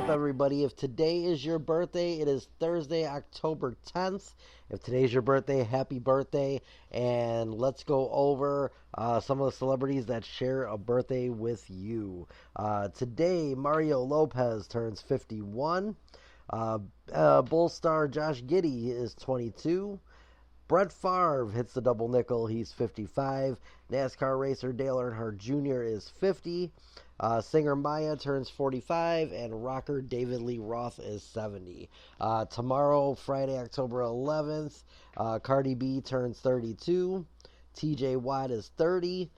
Everybody, if today is your birthday, it is Thursday, October 10th. If today's your birthday, happy birthday. And let's go over some of the celebrities that share a birthday with you. Today, Mario Lopez turns 51. Bull star Josh Giddey is 22. Brett Favre hits the double nickel. He's 55. NASCAR racer Dale Earnhardt Jr. is 50. Singer Maya turns 45, and rocker David Lee Roth is 70. Tomorrow, Friday, October 11th, Cardi B turns 32. TJ Watt is 30.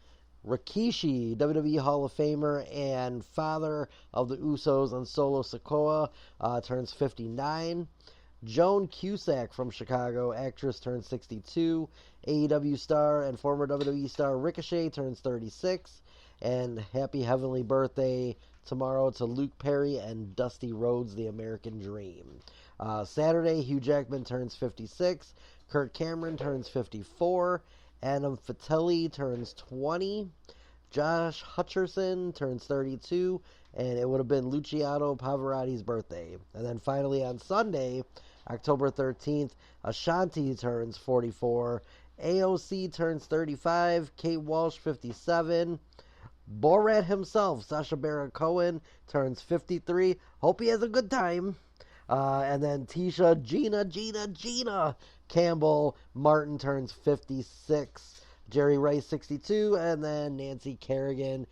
Rikishi, WWE Hall of Famer and father of the Usos and Solo Sikoa, turns 59. Joan Cusack from Chicago, actress, turns 62. AEW star and former WWE star Ricochet turns 36. And happy heavenly birthday tomorrow to Luke Perry and Dusty Rhodes, the American Dream. Saturday, Hugh Jackman turns 56. Kirk Cameron turns 54. Adam Fatelli turns 20. Josh Hutcherson turns 32. And it would have been Luciano Pavarotti's birthday. And then finally on Sunday, October 13th, Ashanti turns 44. AOC turns 35. Kate Walsh, 57. Borat himself, Sacha Baron Cohen, turns 53. Hope he has a good time. And then Tisha Gina Campbell Martin turns 56. Jerry Rice, 62. And then Nancy Kerrigan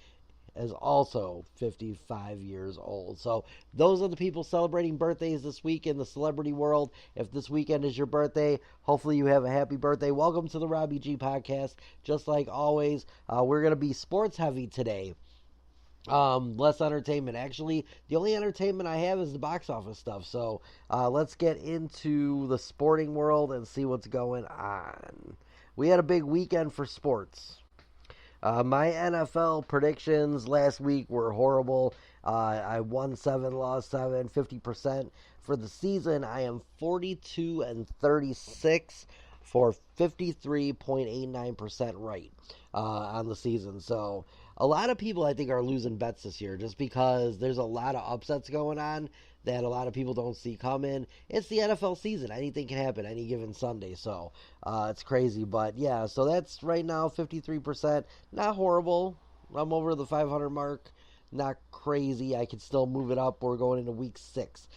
is also 55 years old. So those are the people celebrating birthdays this week in the celebrity world. If this weekend is your birthday, hopefully you have a happy birthday. Welcome to the Robbie.G podcast. Just like always, we're going to be sports heavy today. Less entertainment. Actually, the only entertainment I have is the box office stuff. So let's get into the sporting world and see what's going on. We had a big weekend for sports. My NFL predictions last week were horrible. I won 7, lost 7, 50%. For the season, I am 42-36 for 53.89% right on the season. So a lot of people, I think, are losing bets this year just because there's a lot of upsets going on that a lot of people don't see coming. It's the NFL season. Anything can happen any given Sunday. So it's crazy. But yeah, so that's right now 53%. Not horrible. I'm over the 500 mark. Not crazy. I could still move it up. We're going into week 6.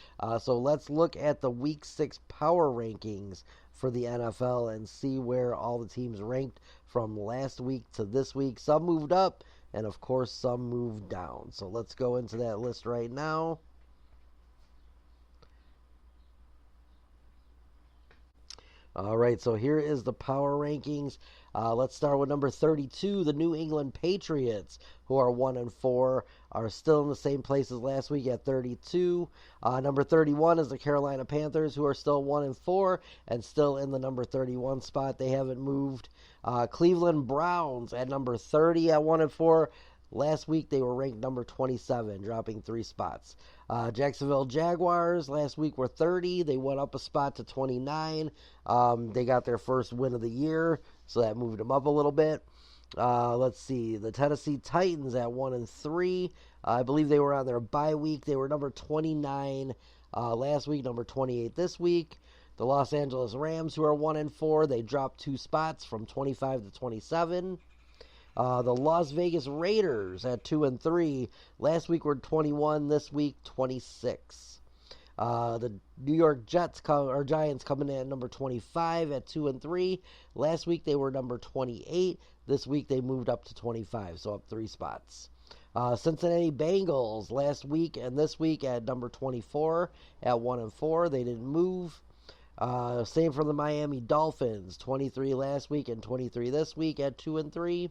So let's look at the week 6 power rankings for the NFL and see where all the teams ranked from last week to this week. Some moved up, and of course some moved down. So let's go into that list right now. All right, so here is the power rankings. Let's start with number 32, the New England Patriots, who are 1-4, are still in the same place as last week at 32. Number 31 is the Carolina Panthers, who are still 1-4 and still in the number 31 spot. They haven't moved. Cleveland Browns at number 30 at 1-4. Last week they were ranked number 27, dropping 3 spots. Jacksonville Jaguars last week were 30. They went up a spot to 29. They got their first win of the year, so that moved them up a little bit. Let's see. The Tennessee Titans at 1-3. I believe they were on their bye week. They were number 29 last week, number 28 this week. The Los Angeles Rams, who are 1-4, they dropped 2 spots from 25 to 27. The Las Vegas Raiders at 2-3. Last week were 21. This week 26. The New York Giants coming in at number 25 at 2-3. Last week they were number 28. This week they moved up to 25, so up 3 spots. Cincinnati Bengals last week and this week at number 24 at 1-4. They didn't move. Same for the Miami Dolphins, 23 last week and 23 this week at 2-3.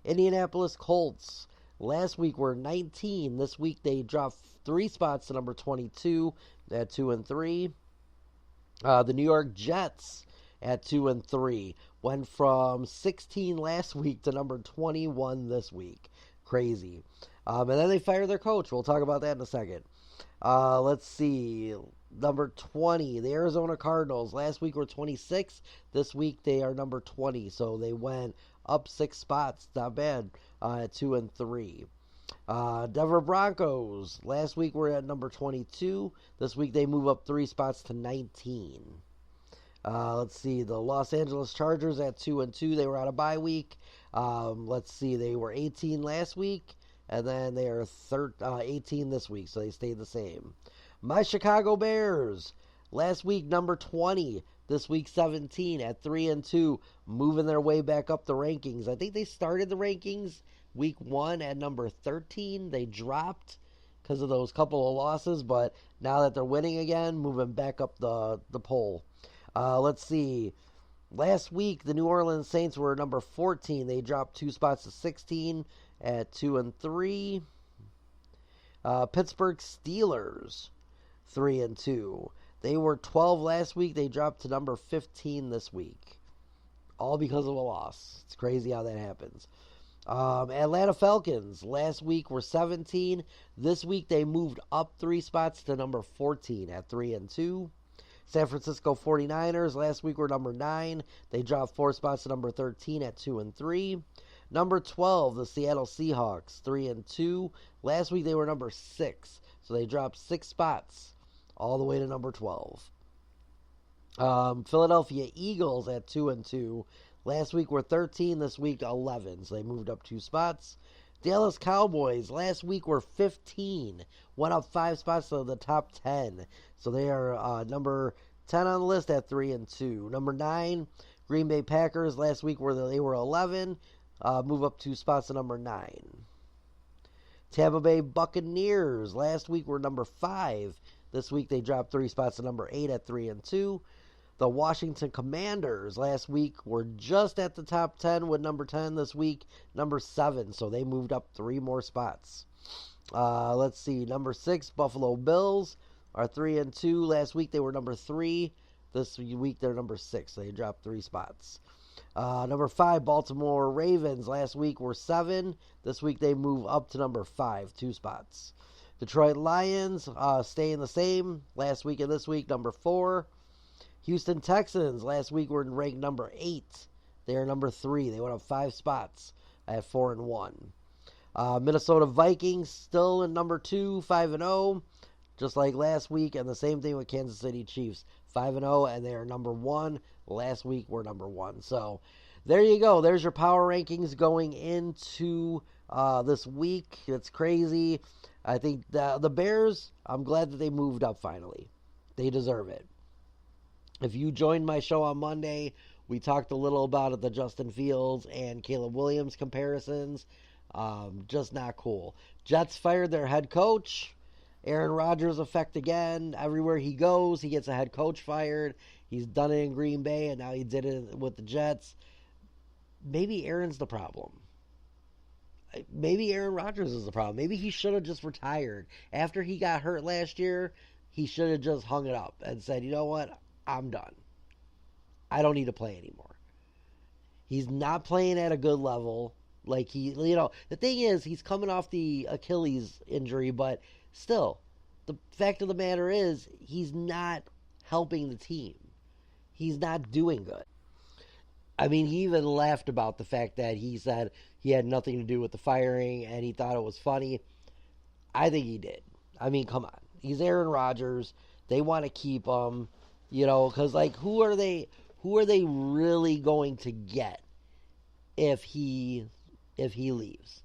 Indianapolis Colts last week were 19. This week they dropped 3 spots to number 22 at 2-3. The New York Jets at 2-3 went from 16 last week to number 21 this week. Crazy. And then they fired their coach. We'll talk about that in a second. Let's see. Number 20, the Arizona Cardinals. Last week were 26. This week they are number 20. So they went up 6 spots. Not bad. At 2-3. Denver Broncos. Last week were at number 22. This week they move up 3 spots to 19. Let's see. The Los Angeles Chargers at 2-2. They were on a bye week. Let's see. They were 18 last week. And then they are 18 this week. So they stayed the same. My Chicago Bears. Last week number 20. This week 17 at 3-2. Moving their way back up the rankings. I think they started the rankings week 1 at number 13. They dropped because of those couple of losses. But now that they're winning again, moving back up the poll. Let's see. Last week, the New Orleans Saints were number 14. They dropped 2 spots to 16 at 2-3. Pittsburgh Steelers, 3-2. They were 12 last week. They dropped to number 15 this week. All because of a loss. It's crazy how that happens. Atlanta Falcons, last week were 17. This week they moved up 3 spots to number 14 at 3-2. San Francisco 49ers, last week were number 9. They dropped 4 spots to number 13 at 2-3. Number 12, the Seattle Seahawks, 3-2. Last week they were number 6. So they dropped 6 spots all the way to number 12. Philadelphia Eagles at 2-2. Last week were 13. This week 11. So they moved up 2 spots. Dallas Cowboys, last week were 15. Went up 5 spots to the top 10. So they are number 10 on the list at 3-2. Number 9, Green Bay Packers. Last week they were 11. Move up 2 spots to number 9. Tampa Bay Buccaneers. Last week were number 5. This week they dropped 3 spots to number 8 at 3-2. The Washington Commanders last week were just at the top 10 with number 10. This week, number 7. So they moved up 3 more spots. Let's see. Number 6, Buffalo Bills are 3-2. Last week they were number 3. This week they're number 6. So they dropped 3 spots. Number 5, Baltimore Ravens. Last week were 7. This week they move up to number 5, 2 spots. Detroit Lions staying the same. Last week and this week, number 4. Houston Texans, last week were ranked number 8. They are number 3. They went up 5 spots at 4-1. Minnesota Vikings still in number 2, 5-0, just like last week. And the same thing with Kansas City Chiefs, 5-0, and they are number 1. Last week were number 1. So there you go. There's your power rankings going into this week. It's crazy. I think the Bears, I'm glad that they moved up finally. They deserve it. If you joined my show on Monday, we talked a little about the Justin Fields and Caleb Williams comparisons. Just not cool. Jets fired their head coach. Aaron Rodgers effect again. Everywhere he goes, he gets a head coach fired. He's done it in Green Bay, and now he did it with the Jets. Maybe Aaron's the problem. Maybe Aaron Rodgers is the problem. Maybe he should have just retired. After he got hurt last year, he should have just hung it up and said, you know what? I'm done. I don't need to play anymore. He's not playing at a good level. Like the thing is, he's coming off the Achilles injury, but still, the fact of the matter is, he's not helping the team. He's not doing good. I mean, he even laughed about the fact that he said he had nothing to do with the firing and he thought it was funny. I think he did. I mean, come on. He's Aaron Rodgers. They want to keep him. Because who are they really going to get if he if he leaves.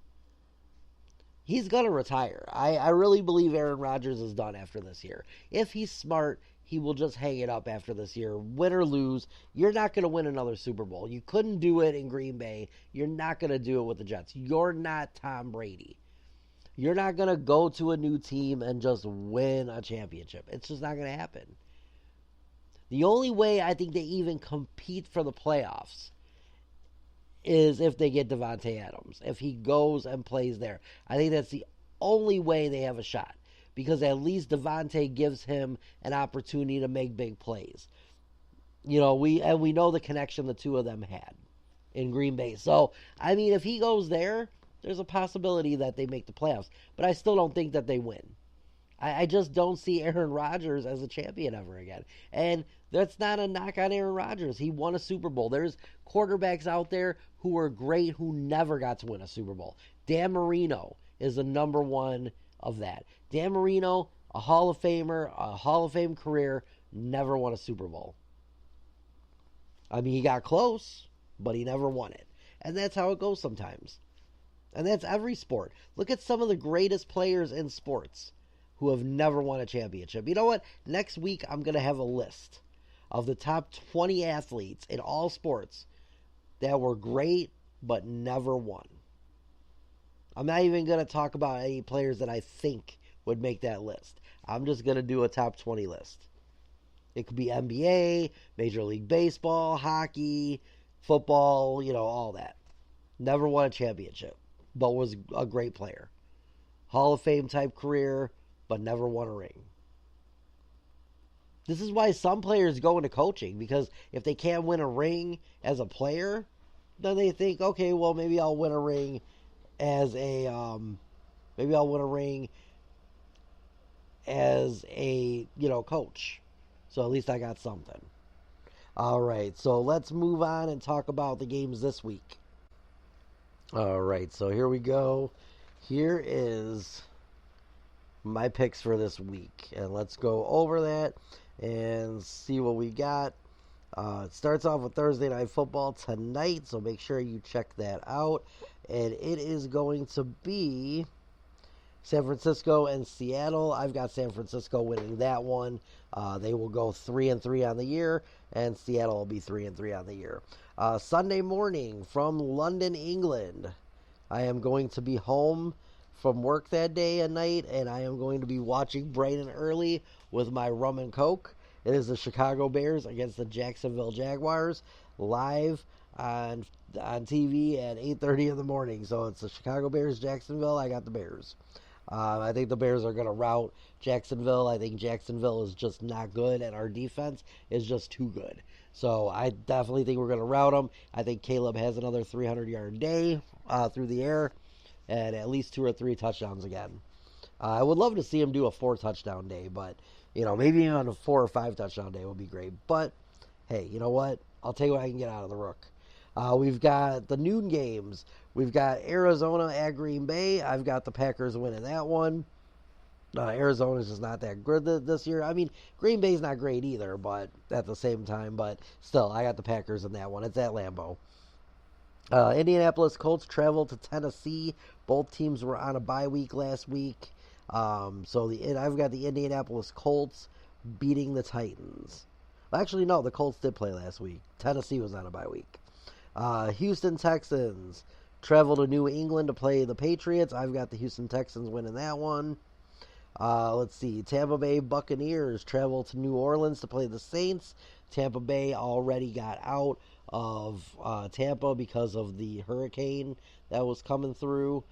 He's going to retire. I really believe Aaron Rodgers is done after this year. If he's smart, he will just hang it up after this year. Win or lose, you're not going to win another Super Bowl. You couldn't do it in Green Bay. You're not going to do it with the Jets. You're not Tom Brady. You're not going to go to a new team and just win a championship. It's just not going to happen. The only way I think they even compete for the playoffs is if they get Devontae Adams. If he goes and plays there. I think that's the only way they have a shot. Because at least Devontae gives him an opportunity to make big plays. We know the connection the two of them had in Green Bay. So, I mean, if he goes there, there's a possibility that they make the playoffs. But I still don't think that they win. I just don't see Aaron Rodgers as a champion ever again. And that's not a knock on Aaron Rodgers. He won a Super Bowl. There's quarterbacks out there who were great who never got to win a Super Bowl. Dan Marino is the number one of that. Dan Marino, a Hall of Famer, a Hall of Fame career, never won a Super Bowl. I mean, he got close, but he never won it. And that's how it goes sometimes. And that's every sport. Look at some of the greatest players in sports who have never won a championship. You know what? Next week, I'm going to have a list of the top 20 athletes in all sports that were great but never won. I'm not even going to talk about any players that I think would make that list. I'm just going to do a top 20 list. It could be NBA, Major League Baseball, hockey, football, all that. Never won a championship, but was a great player. Hall of Fame type career, but never won a ring. This is why some players go into coaching, because if they can't win a ring as a player, then they think, okay, well, maybe I'll win a ring as a coach. So at least I got something. All right, so let's move on and talk about the games this week. All right, so here we go. Here is my picks for this week, and let's go over that and see what we got. It starts off with Thursday Night Football tonight, so make sure you check that out. And it is going to be San Francisco and Seattle. I've got San Francisco winning that one. They will go 3-3 on the year, and Seattle will be 3-3 on the year. Sunday morning from London, England. I am going to be home from work that day and night, and I am going to be watching bright and early with my rum and coke. It is the Chicago Bears against the Jacksonville Jaguars, live on TV at 8:30 in the morning. So it's the Chicago Bears, Jacksonville. I got the Bears. I think the Bears are going to rout Jacksonville. I think Jacksonville is just not good, and our defense is just too good. So I definitely think we're going to rout them. I think Caleb has another 300-yard day through the air and at least 2 or 3 touchdowns again. I would love to see him do a 4-touchdown day, but maybe on a 4 or 5 touchdown day would be great. But hey, you know what? I'll take what I can get out of the Rook. We've got the noon games. We've got Arizona at Green Bay. I've got the Packers winning that one. Arizona's just not that good this year. I mean, Green Bay's not great either, but at the same time, but still, I got the Packers in that one. It's at Lambeau. Indianapolis Colts travel to Tennessee. Both teams were on a bye week last week. So I've got the Indianapolis Colts beating the Titans. Actually, no, the Colts did play last week. Tennessee was on a bye week. Houston Texans travel to New England to play the Patriots. I've got the Houston Texans winning that one. Let's see. Tampa Bay Buccaneers travel to New Orleans to play the Saints. Tampa Bay already got out of Tampa because of the hurricane that was coming through.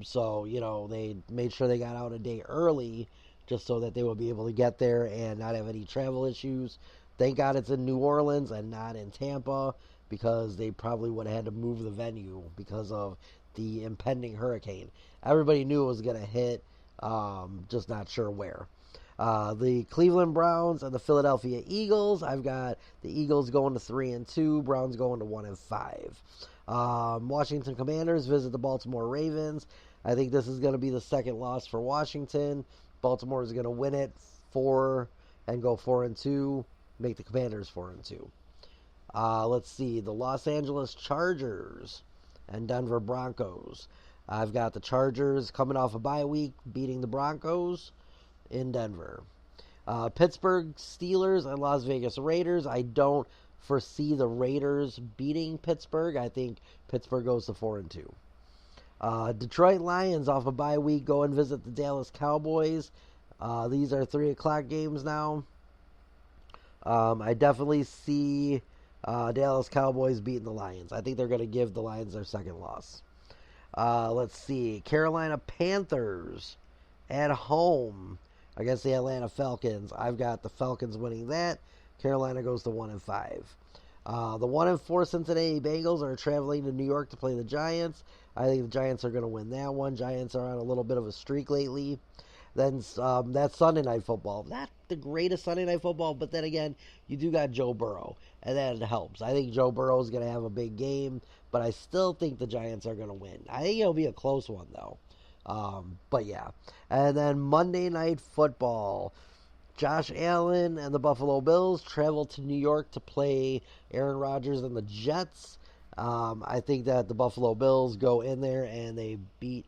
So, they made sure they got out a day early just so that they would be able to get there and not have any travel issues. Thank God it's in New Orleans and not in Tampa, because they probably would have had to move the venue because of the impending hurricane. Everybody knew it was going to hit, just not sure where. The Cleveland Browns and the Philadelphia Eagles. I've got the Eagles going to 3-2, Browns going to 1-5. Washington Commanders visit the Baltimore Ravens. I think this is going to be the second loss for Washington. Baltimore is going to win it and go 4-2, make the Commanders 4-2. Let's see, the Los Angeles Chargers and Denver Broncos. I've got the Chargers coming off a bye week, beating the Broncos in Denver. Pittsburgh Steelers and Las Vegas Raiders. I don't foresee the Raiders beating Pittsburgh. I think Pittsburgh goes to 4-2. Detroit Lions off a bye week go and visit the Dallas Cowboys. These are 3 o'clock games now. I definitely see Dallas Cowboys beating the Lions. I think they're going to give the Lions their second loss. Let's see. Carolina Panthers at home against the Atlanta Falcons. I've got the Falcons winning that. Carolina goes to 1-5. The 1-4 Cincinnati Bengals are traveling to New York to play the Giants. I think the Giants are going to win that one. Giants are on a little bit of a streak lately. Then that's Sunday Night Football. Not the greatest Sunday Night Football, but then again, you do got Joe Burrow, and that helps. I think Joe Burrow is going to have a big game, but I still think the Giants are going to win. I think it'll be a close one, though. But yeah. And then Monday Night Football. Josh Allen and the Buffalo Bills travel to New York to play Aaron Rodgers and the Jets. I think that the Buffalo Bills go in there and they beat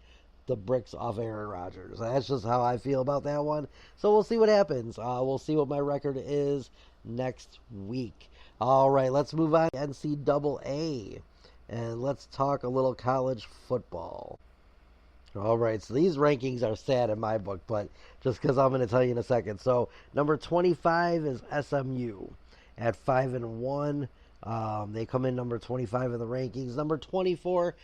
the bricks off Aaron Rodgers. That's just how I feel about that one. So we'll see what happens. We'll see what my record is next week. All right, let's move on to NCAA. And let's talk a little college football. All right, so these rankings are sad in my book, but just because I'm going to tell you in a second. So number 25 is SMU at 5-1. They come in number 25 in the rankings. Number 24,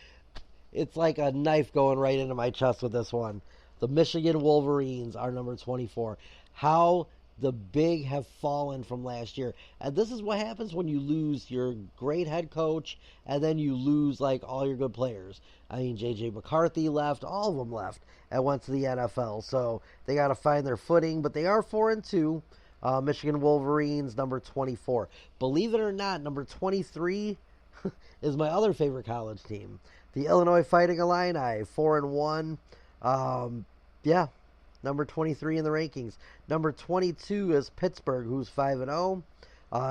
it's like a knife going right into my chest with this one. The Michigan Wolverines are number 24. How the big have fallen from last year. And this is what happens when you lose your great head coach and then you lose like all your good players. I mean, J.J. McCarthy left, all of them left and went to the NFL. So they got to find their footing, but they are 4-2. Michigan Wolverines, number 24. Believe it or not, number 23 is my other favorite college team. The Illinois Fighting Illini, 4-1. Yeah. Number 23 in the rankings. Number 22 is Pittsburgh, who's 5-0.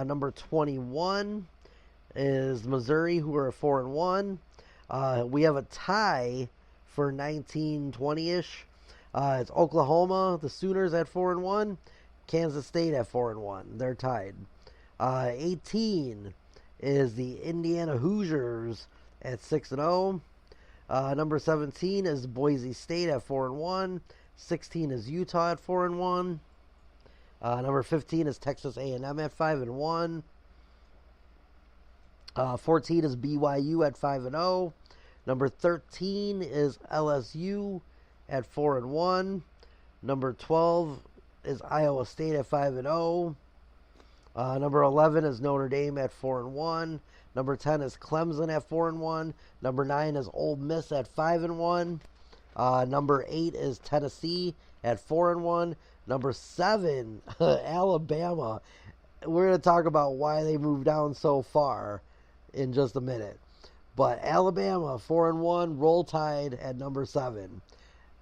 Number 21 is Missouri, who are 4-1. We have a tie for 19-20-ish. It's Oklahoma, the Sooners at 4-1. Kansas State at 4-1. They're tied. 18 is the Indiana Hoosiers at 6-0. Number 17 is Boise State at 4-1. 16 is Utah at 4-1. Number 15 is Texas A&M at 5-1. 14 is BYU at 5-0. Number 13 is LSU at 4-1. Number 12 is Iowa State at 5-0. Number 11 is Notre Dame at 4-1. Number 10 is Clemson at 4-1. Number 9 is Ole Miss at 5-1. Number 8 is Tennessee at 4-1. Number 7, Alabama. We're going to talk about why they moved down so far in just a minute. But Alabama, 4-1, Roll Tide at number 7.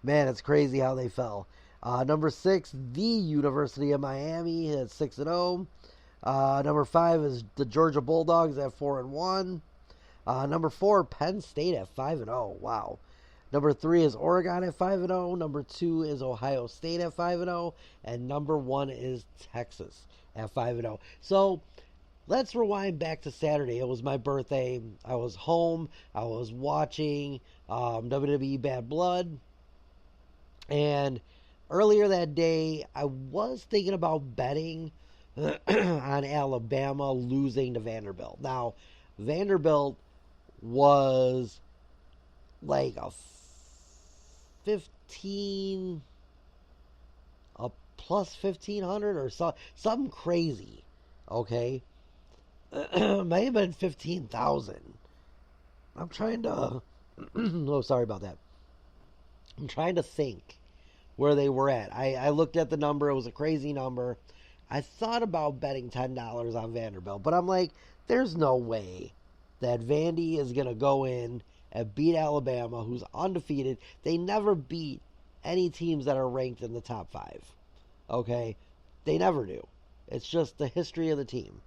Man, it's crazy how they fell. Number 6, the University of Miami at 6-0. Number 5 is the Georgia Bulldogs at 4-1. Number 4, Penn State at 5-0. Wow. Number 3 is Oregon at 5-0. Number 2 is Ohio State at 5-0. And number 1 is Texas at 5-0. So let's rewind back to Saturday. It was my birthday. I was home. I was watching WWE Bad Blood. And earlier that day, I was thinking about betting on Alabama losing to Vanderbilt. Now, Vanderbilt was like a plus 1,500 or something crazy. Okay, may have been 15,000. I'm trying to. Oh, sorry about that. I'm trying to think where they were at. I looked at the number. It was a crazy number. I thought about betting $10 on Vanderbilt, but I'm like, there's no way that Vandy is going to go in and beat Alabama, who's undefeated. They never beat any teams that are ranked in the top 5. Okay? They never do. It's just the history of the team.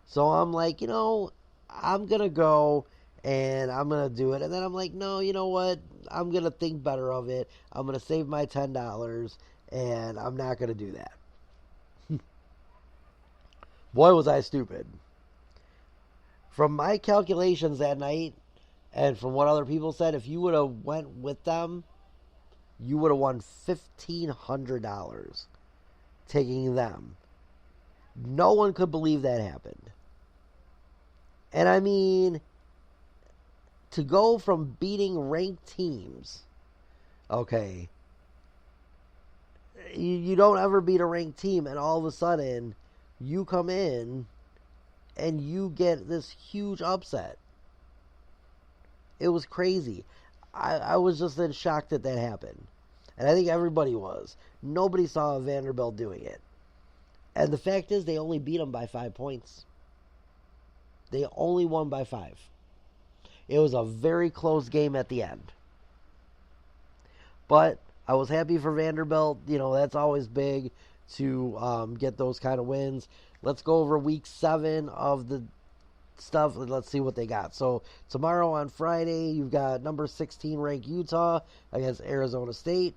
So I'm like, I'm going to go and I'm going to do it. And then I'm like, no, you know what? I'm going to think better of it. I'm going to save my $10, and I'm not going to do that. Boy, was I stupid. From my calculations that night, and from what other people said, if you would have went with them, you would have won $1,500 taking them. No one could believe that happened. And I mean, to go from beating ranked teams, okay, you don't ever beat a ranked team, and all of a sudden, you come in and you get this huge upset. It was crazy. I was just in shock that happened. And I think everybody was. Nobody saw Vanderbilt doing it. And the fact is, they only beat them by 5 points. They only won by 5. It was a very close game at the end. But I was happy for Vanderbilt. You know, that's always big to get those kind of wins. Let's go over week 7 of the stuff. Let's see what they got. So tomorrow on Friday, you've got number 16 ranked Utah against Arizona State.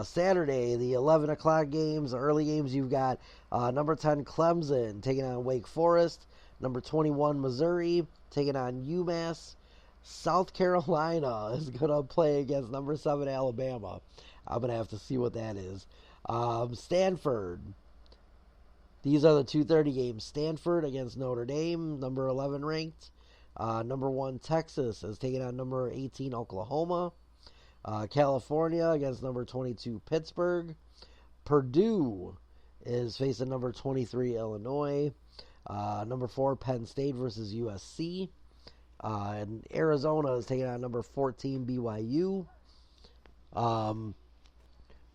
Saturday, the 11 o'clock games, the early games, you've got number 10 Clemson taking on Wake Forest. Number 21 Missouri taking on UMass. South Carolina is going to play against number 7 Alabama. I'm going to have to see what that is. Stanford. These are the 2:30 games. Stanford against Notre Dame, number 11 ranked. Number 1 Texas is taking on number 18 Oklahoma. California against number 22 Pittsburgh. Purdue is facing number 23 Illinois. Number 4 Penn State versus USC. And Arizona is taking on number 14 BYU.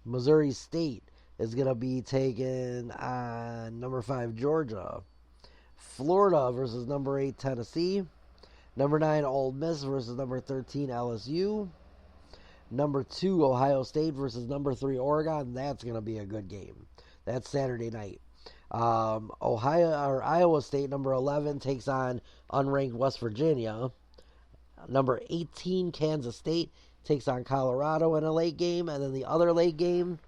Missouri State is going to be taking on number 5 Georgia. Florida versus number 8 Tennessee. Number 9 Ole Miss versus number 13 LSU. Number 2 Ohio State versus number 3 Oregon. That's going to be a good game. That's Saturday night. Iowa State, number 11, takes on unranked West Virginia. Number 18 Kansas State takes on Colorado in a late game. And then the other late game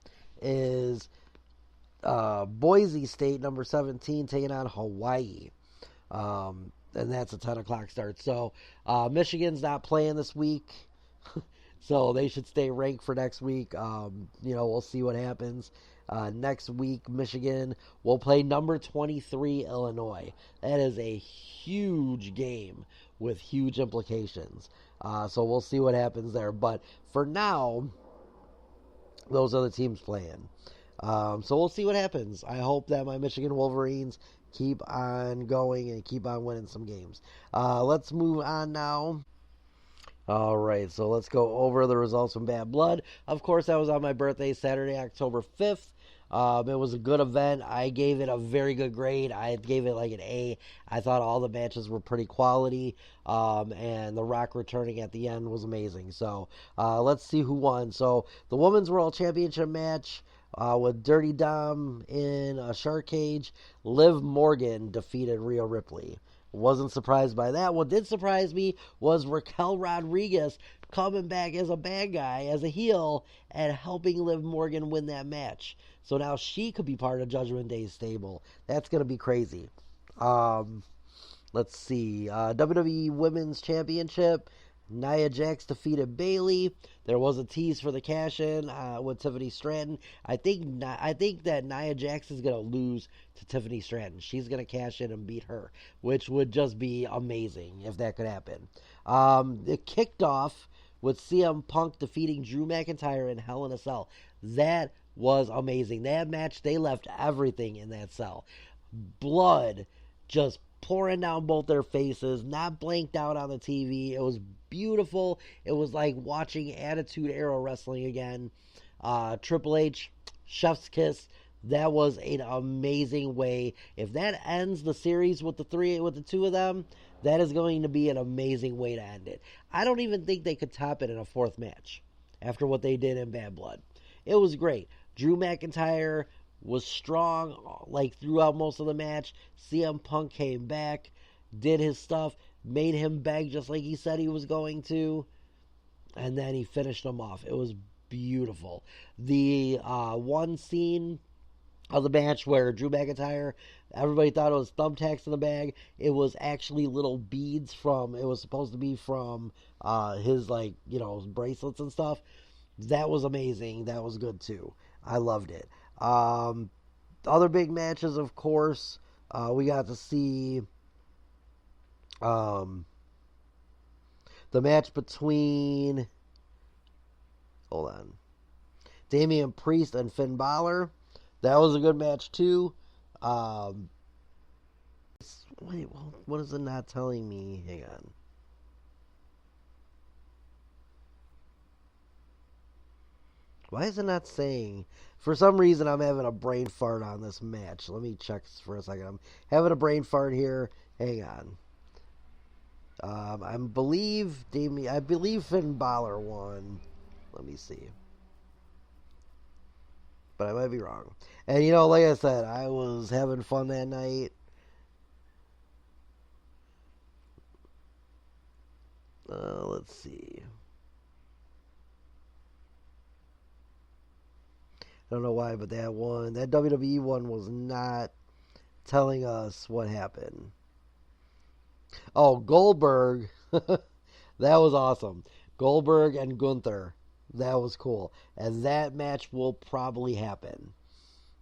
is Boise State, number 17, taking on Hawaii. And that's a 10 o'clock start. So Michigan's not playing this week. So they should stay ranked for next week. We'll see what happens. Next week, Michigan will play number 23 Illinois. That is a huge game with huge implications. So we'll see what happens there. But for now, those are the teams playing. So we'll see what happens. I hope that my Michigan Wolverines keep on going and keep on winning some games. Let's move on now. All right, so let's go over the results from Bad Blood. Of course, that was on my birthday, Saturday, October 5th. It was a good event. I gave it a very good grade. I gave it like an A. I thought all the matches were pretty quality, and The Rock returning at the end was amazing. So let's see who won. So the Women's World Championship match with Dirty Dom in a shark cage. Liv Morgan defeated Rhea Ripley. Wasn't surprised by that. What did surprise me was Raquel Rodriguez coming back as a bad guy, as a heel, and helping Liv Morgan win that match. So now she could be part of Judgment Day's stable. That's going to be crazy. Let's see. WWE Women's Championship. Nia Jax defeated Bayley. There was a tease for the cash-in with Tiffany Stratton. I think that Nia Jax is going to lose to Tiffany Stratton. She's going to cash in and beat her, which would just be amazing if that could happen. It kicked off with CM Punk defeating Drew McIntyre in Hell in a Cell. That was amazing. That match, they left everything in that cell. Blood just pouring down both their faces, not blanked out on the TV. It was beautiful. It was like watching Attitude Era Wrestling again. Triple H, chef's kiss. That was an amazing way. If that ends the series with the two of them, that is going to be an amazing way to end it. I don't even think they could top it in a fourth match after what they did in Bad Blood. It was great. Drew McIntyre was strong like throughout most of the match. CM Punk came back, did his stuff. made him beg just like he said he was going to, and then he finished him off. It was beautiful. The one scene of the match where Drew McIntyre, everybody thought it was thumbtacks in the bag. It was actually little beads from, it was supposed to be from his, like, bracelets and stuff. That was amazing. That was good too. I loved it. Other big matches, of course, we got to see the match between, hold on, Damian Priest and Finn Balor. That was a good match too. Wait, what is it not telling me? Hang on. Why is it not saying? For some reason, I'm having a brain fart on this match. Let me check for a second. I'm having a brain fart here. Hang on. I believe Finn Balor won. Let me see. But I might be wrong. And like I said, I was having fun that night. Let's see. I don't know why, but that WWE one was not telling us what happened. Oh, Goldberg. That was awesome. Goldberg and Gunther. That was cool. And that match will probably happen.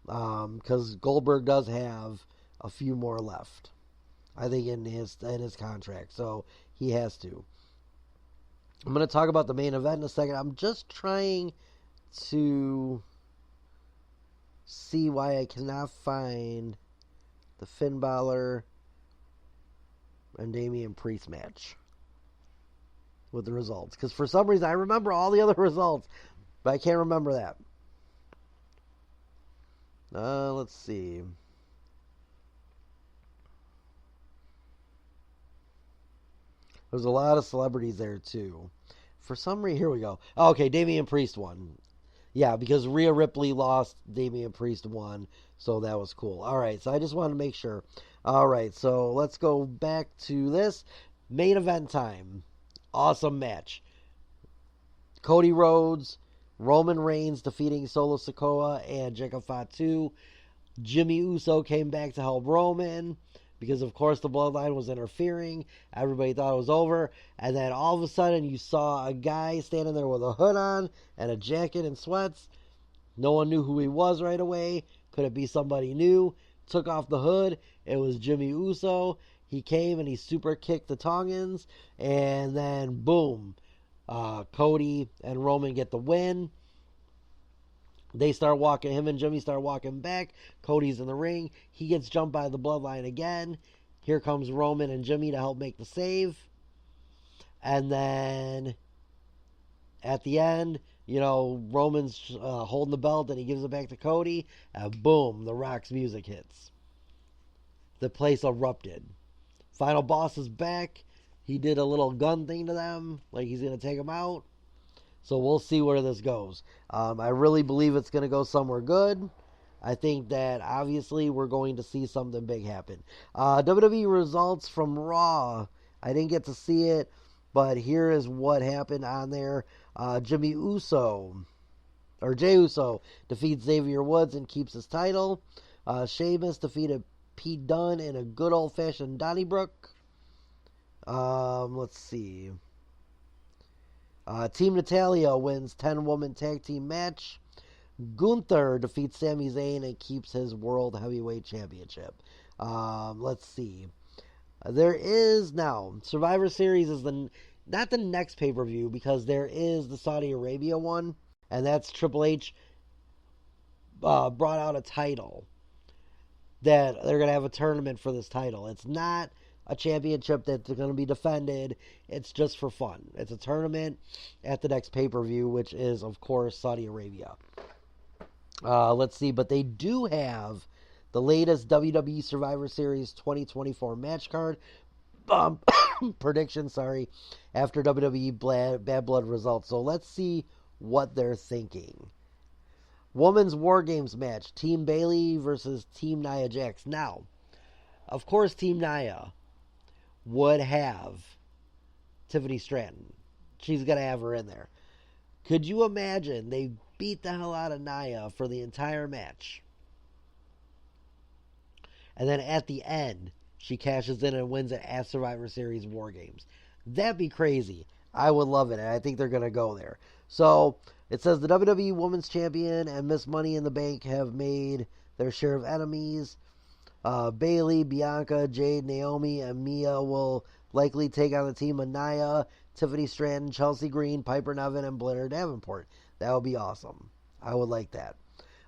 Because Goldberg does have a few more left. I think in his contract. So he has to. I'm going to talk about the main event in a second. I'm just trying to see why I cannot find the Finn Balor and Damian Priest match with the results. Because for some reason, I remember all the other results, but I can't remember that. Let's see. There's a lot of celebrities there, too. For some reason, here we go. Oh, okay, Damian Priest won. Yeah, because Rhea Ripley lost, Damian Priest won, so that was cool. All right, so I just wanted to make sure. All right, so let's go back to this. Main event time. Awesome match. Cody Rhodes, Roman Reigns defeating Solo Sikoa and Jacob Fatu. Jimmy Uso came back to help Roman because, of course, the Bloodline was interfering. Everybody thought it was over. And then all of a sudden, you saw a guy standing there with a hood on and a jacket and sweats. No one knew who he was right away. Could it be somebody new? Took off the hood. It was Jimmy Uso. He came and he super kicked the Tongans. And then, boom, Cody and Roman get the win. They start walking, him and Jimmy start walking back. Cody's in the ring. He gets jumped by the Bloodline again. Here comes Roman and Jimmy to help make the save. And then at the end, Roman's holding the belt and he gives it back to Cody. And boom, The Rock's music hits. The place erupted. Final Boss is back. He did a little gun thing to them, like he's going to take them out. So we'll see where this goes. I really believe it's going to go somewhere good. I think that obviously we're going to see something big happen. WWE results from Raw. I didn't get to see it, but here is what happened on there. Jey Uso defeats Xavier Woods and keeps his title. Sheamus defeated Pete Dunne in a good old-fashioned Donnybrook. Let's see. Team Natalia wins 10-woman tag team match. Gunther defeats Sami Zayn and keeps his World Heavyweight Championship. Let's see. There is now, Survivor Series is not the next pay-per-view because there is the Saudi Arabia one, and that's Triple H brought out a title that they're going to have a tournament for this title. It's not a championship that's going to be defended. It's just for fun. It's a tournament at the next pay-per-view, which is, of course, Saudi Arabia. Let's see, but they do have the latest WWE Survivor Series 2024 match card. Prediction, after WWE Bad Blood results. So let's see what they're thinking. Women's War Games match. Team Bayley versus Team Nia Jax. Now, of course, Team Nia would have Tiffany Stratton. She's going to have her in there. Could you imagine they beat the hell out of Nia for the entire match? And then at the end, she cashes in and wins it at Survivor Series War Games. That'd be crazy. I would love it, and I think they're going to go there. So it says the WWE Women's Champion and Miss Money in the Bank have made their share of enemies. Bailey, Bianca, Jade, Naomi, and Mia will likely take on the team of Nia, Tiffany Stratton, Chelsea Green, Piper Niven, and Blair Davenport. That would be awesome. I would like that.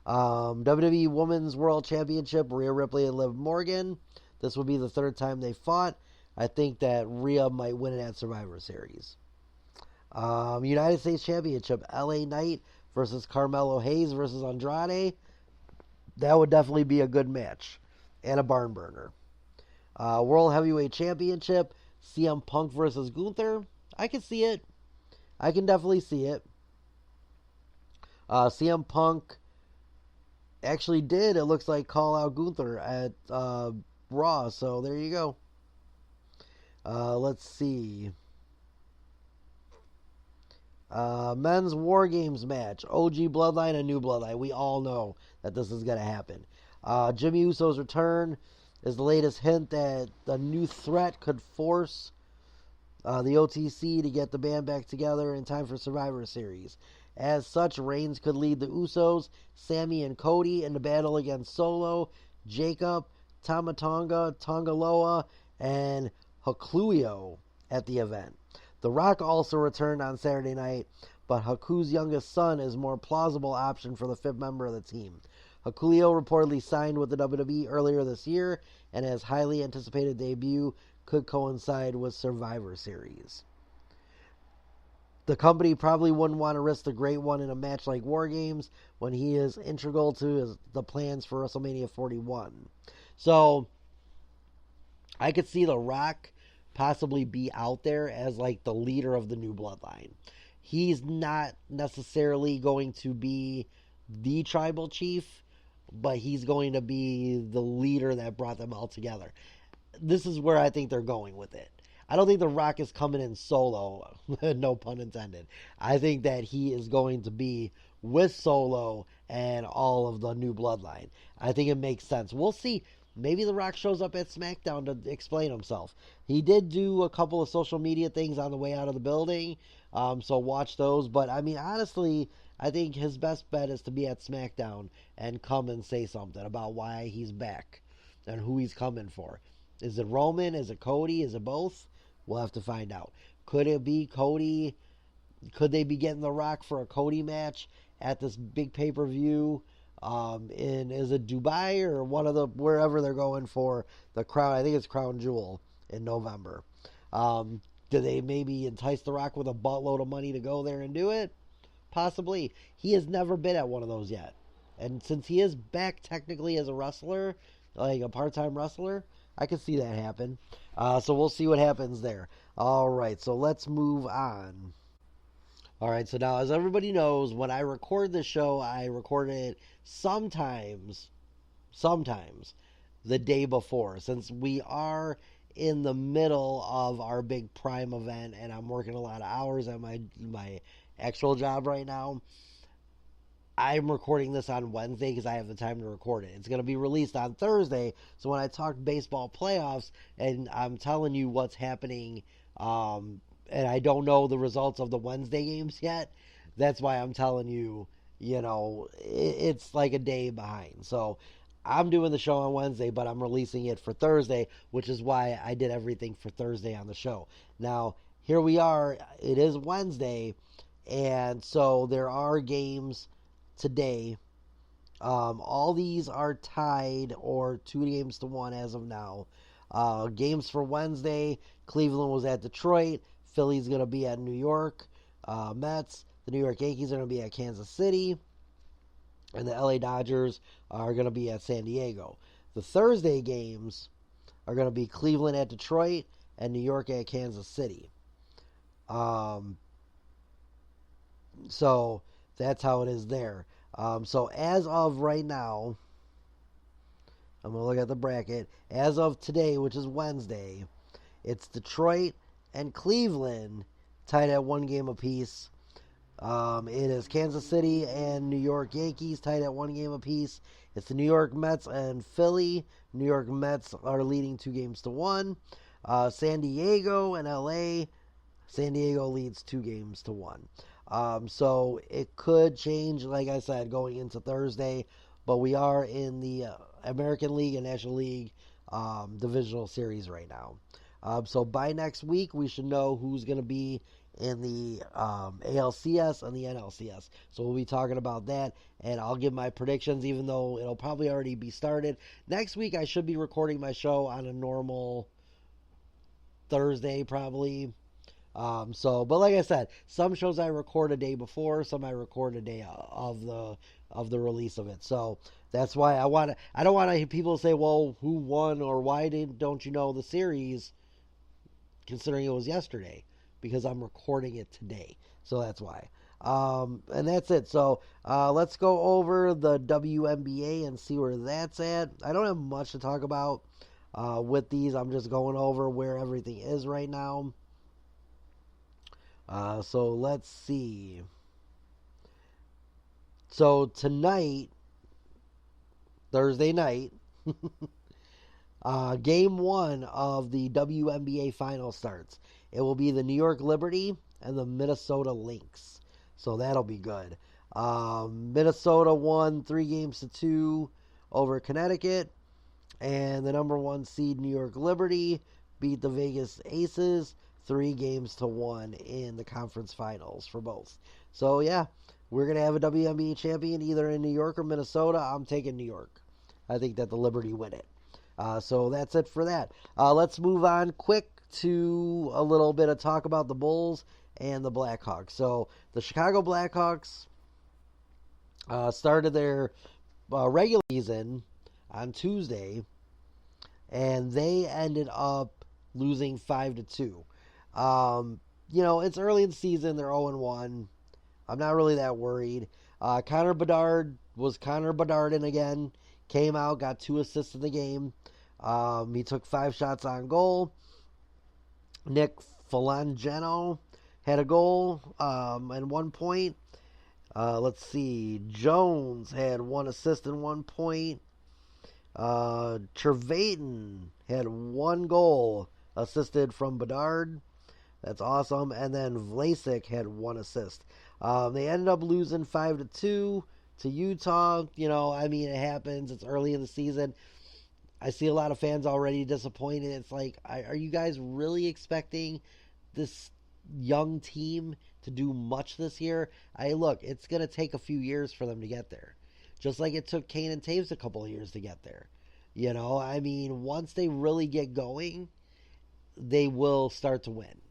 WWE Women's World Championship, Rhea Ripley and Liv Morgan. This will be the third time they fought. I think that Rhea might win it at Survivor Series. United States Championship, LA Knight versus Carmelo Hayes versus Andrade. That would definitely be a good match and a barn burner. World Heavyweight Championship, CM Punk versus Gunther. I can see it. I can definitely see it. CM Punk actually did, it looks like, call out Gunther at Raw. So there you go. Let's see. Men's War Games match. OG Bloodline and New Bloodline. We all know that this is going to happen. Jimmy Uso's return is the latest hint that a new threat could force the OTC to get the band back together in time for Survivor Series. As such, Reigns could lead the Usos, Sammy and Cody in the battle against Solo, Jacob, Tama Tonga, Tongaloa, and Hakuyo at the event. The Rock also returned on Saturday night, but Haku's youngest son is a more plausible option for the fifth member of the team. Hakuyo reportedly signed with the WWE earlier this year, and his highly anticipated debut could coincide with Survivor Series. The company probably wouldn't want to risk the Great One in a match like War Games when he is integral to the plans for WrestleMania 41. So, I could see The Rock possibly be out there as like the leader of the New Bloodline. He's not necessarily going to be the tribal chief, but he's going to be the leader that brought them all together. This is where I think they're going with it. I don't think The Rock is coming in solo, no pun intended. I think that he is going to be with Solo and all of the New Bloodline. I think it makes sense. We'll see. Maybe The Rock shows up at SmackDown to explain himself. He did do a couple of social media things on the way out of the building, so watch those. But, I mean, honestly, I think his best bet is to be at SmackDown and come and say something about why he's back and who he's coming for. Is it Roman? Is it Cody? Is it both? We'll have to find out. Could it be Cody? Could they be getting The Rock for a Cody match at this big pay-per-view? Is it Dubai or one of the wherever they're going for the crown? I think it's Crown Jewel in November. Do they maybe entice The Rock with a buttload of money to go there and do it? Possibly. He has never been at one of those yet, and since he is back technically as a wrestler, like a part-time wrestler, I could see that happen. So we'll see what happens there. All right, so let's move on. All right, so now as everybody knows, when I record this show, I record it sometimes the day before. Since we are in the middle of our big Prime event and I'm working a lot of hours at my actual job right now, I'm recording this on Wednesday because I have the time to record it. It's going to be released on Thursday, so when I talk baseball playoffs and I'm telling you what's happening, and I don't know the results of the Wednesday games yet, that's why I'm telling you, it's like a day behind. So I'm doing the show on Wednesday, but I'm releasing it for Thursday, which is why I did everything for Thursday on the show. Now, here we are. It is Wednesday, and so there are games today. All these are tied or 2-1 as of now. Games for Wednesday: Cleveland was at Detroit, Philly's going to be at New York Mets, the New York Yankees are going to be at Kansas City, and the LA Dodgers are going to be at San Diego. The Thursday games are going to be Cleveland at Detroit and New York at Kansas City. So that's how it is there. So as of right now, I'm going to look at the bracket. As of today, which is Wednesday, It's Detroit and Cleveland tied at 1 game apiece. It is Kansas City and New York Yankees tied at 1 game apiece. It's the New York Mets and Philly. New York Mets are leading 2-1. San Diego and LA. San Diego leads 2-1. So it could change, like I said, going into Thursday. But we are in the American League and National League divisional series right now. So by next week, we should know who's going to be in the ALCS and the NLCS. So we'll be talking about that, and I'll give my predictions, even though it'll probably already be started. Next week, I should be recording my show on a normal Thursday, probably. But like I said, some shows I record a day before, some I record a day of the release of it. So that's why I don't want to hear people say, well, who won or why don't you know the series, considering it was yesterday, because I'm recording it today. So that's why. And that's it. So let's go over the WNBA and see where that's at. I don't have much to talk about with these. I'm just going over where everything is right now. So let's see. So tonight, Thursday night, Game 1 of the WNBA final starts. It will be the New York Liberty and the Minnesota Lynx. So that'll be good. Minnesota won 3-2 over Connecticut. And the number 1 seed New York Liberty beat the Vegas Aces 3-1 in the conference finals for both. So yeah, we're going to have a WNBA champion either in New York or Minnesota. I'm taking New York. I think that the Liberty win it. So that's it for that. Let's move on quick to a little bit of talk about the Bulls and the Blackhawks. So the Chicago Blackhawks started their regular season on Tuesday, and they ended up losing 5-2. It's early in the season. They're 0-1. I'm not really that worried. Connor Bedard was Connor Bedarding again. Came out, got 2 assists in the game. He took 5 shots on goal. Nick Foligno had a goal and 1 point. Let's see. Jones had 1 assist and 1 point. Trevathan had 1 goal assisted from Bedard. That's awesome. And then Vlasic had 1 assist. They ended up losing 5-2 to Utah. It happens. It's early in the season. I see a lot of fans already disappointed. It's like, are you guys really expecting this young team to do much this year? Look, it's going to take a few years for them to get there. Just like it took Kane and Taves a couple of years to get there. Once they really get going, they will start to win.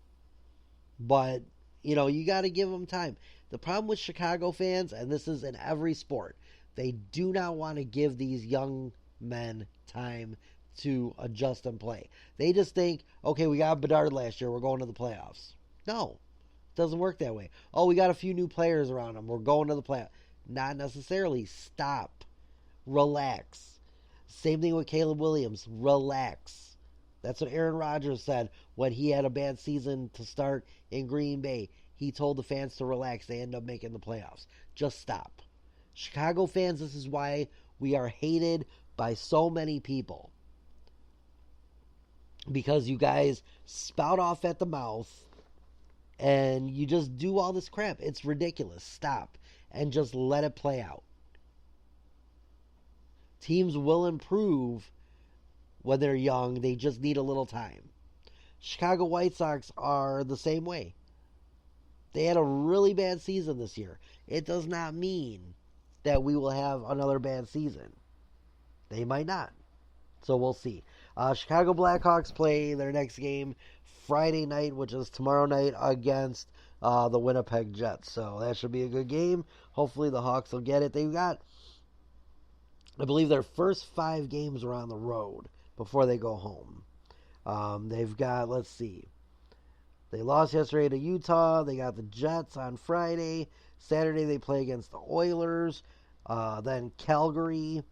But, you got to give them time. The problem with Chicago fans, and this is in every sport, they do not want to give these young men time to adjust and play. They just think, okay, we got Bedard last year, we're going to the playoffs. No, it doesn't work that way. Oh, we got a few new players around them, we're going to the playoffs. Not necessarily. Stop. Relax. Same thing with Caleb Williams. Relax. That's what Aaron Rodgers said when he had a bad season to start in Green Bay. He told the fans to relax. They end up making the playoffs. Just stop. Chicago fans, this is why we are hated by so many people. Because you guys spout off at the mouth and you just do all this crap. It's ridiculous. Stop. And just let it play out. Teams will improve when they're young. They just need a little time. Chicago White Sox are the same way. They had a really bad season this year. It does not mean that we will have another bad season. They might not. So we'll see. Chicago Blackhawks play their next game Friday night, which is tomorrow night, against the Winnipeg Jets. So that should be a good game. Hopefully the Hawks will get it. They've got, I believe, their first 5 games are on the road before they go home. They've got, let's see. They lost yesterday to Utah. They got the Jets on Friday. Saturday they play against the Oilers. Then Calgary.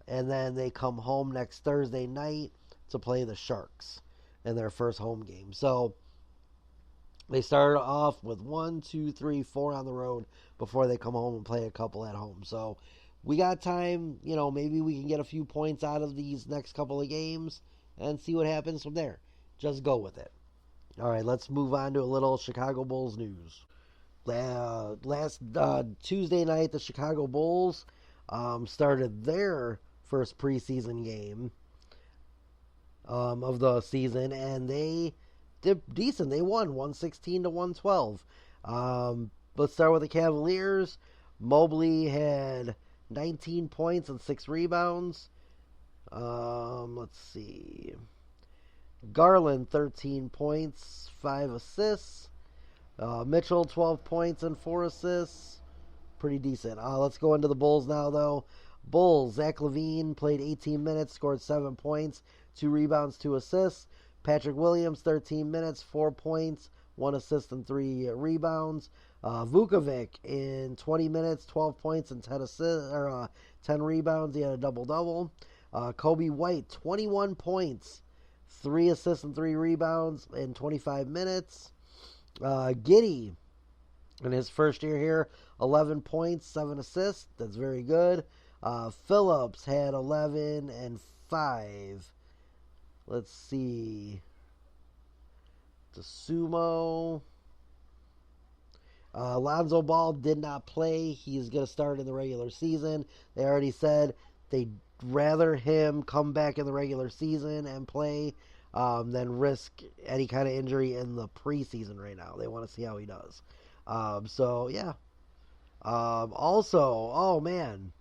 And then they come home next Thursday night to play the Sharks. in their first home game. So they started off with 1, 2, 3, 4 on the road before they come home and play a couple at home. So we got time. Maybe we can get a few points out of these next couple of games and see what happens from there. Just go with it. All right, let's move on to a little Chicago Bulls news. Last Tuesday night, the Chicago Bulls started their first preseason game of the season, and they did decent. They won 116 to 112. Let's start with the Cavaliers. Mobley had 19 points and 6 rebounds. Let's see. Garland, 13 points, 5 assists. Mitchell, 12 points and 4 assists. Pretty decent. Let's go into the Bulls now, though. Bulls, Zach LaVine played 18 minutes, scored 7 points, 2 rebounds, 2 assists. Patrick Williams, 13 minutes, 4 points, 1 assist and 3 rebounds. Vukovic in 20 minutes, 12 points and 10 assists, 10 rebounds. He had a double-double. Kobe White, 21 points, 3 assists and 3 rebounds in 25 minutes. Giddey, in his first year here, 11 points, 7 assists. That's very good. Phillips had 11 and 5. Let's see. Sumo. Lonzo Ball did not play. He's going to start in the regular season. They already said they'd rather him come back in the regular season and play than risk any kind of injury in the preseason right now. They want to see how he does. So, yeah. Also, oh, man.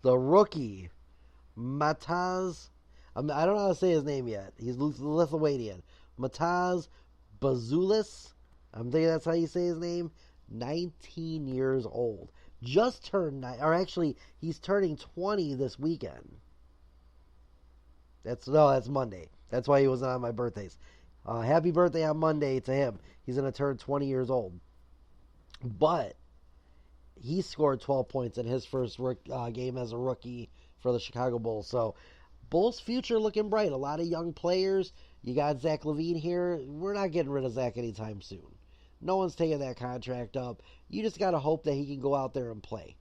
The rookie, Mataz. I don't know how to say his name yet. He's Lithuanian. Mataz Bazulis. I'm thinking that's how you say his name. 19 years old. Just turned, or actually, he's turning 20 this weekend. That's Monday. That's why he wasn't on my birthdays. Happy birthday on Monday to him. He's going to turn 20 years old. But he scored 12 points in his first game as a rookie for the Chicago Bulls. So, Bulls' future looking bright. A lot of young players. You got Zach LaVine here. We're not getting rid of Zach anytime soon. No one's taking that contract up. You just got to hope that he can go out there and play.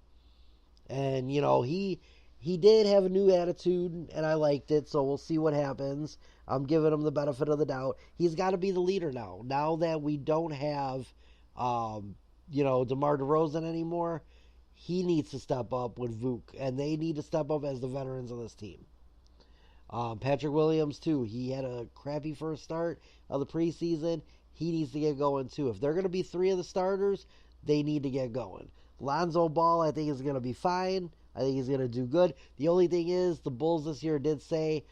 And, he did have a new attitude, and I liked it, so we'll see what happens. I'm giving him the benefit of the doubt. He's got to be the leader now. Now that we don't have, DeMar DeRozan anymore, he needs to step up with Vuk, and they need to step up as the veterans of this team. Patrick Williams, too. He had a crappy first start of the preseason. He needs to get going, too. If they're going to be 3 of the starters, they need to get going. Lonzo Ball, I think, is going to be fine. I think he's going to do good. The only thing is, the Bulls this year did say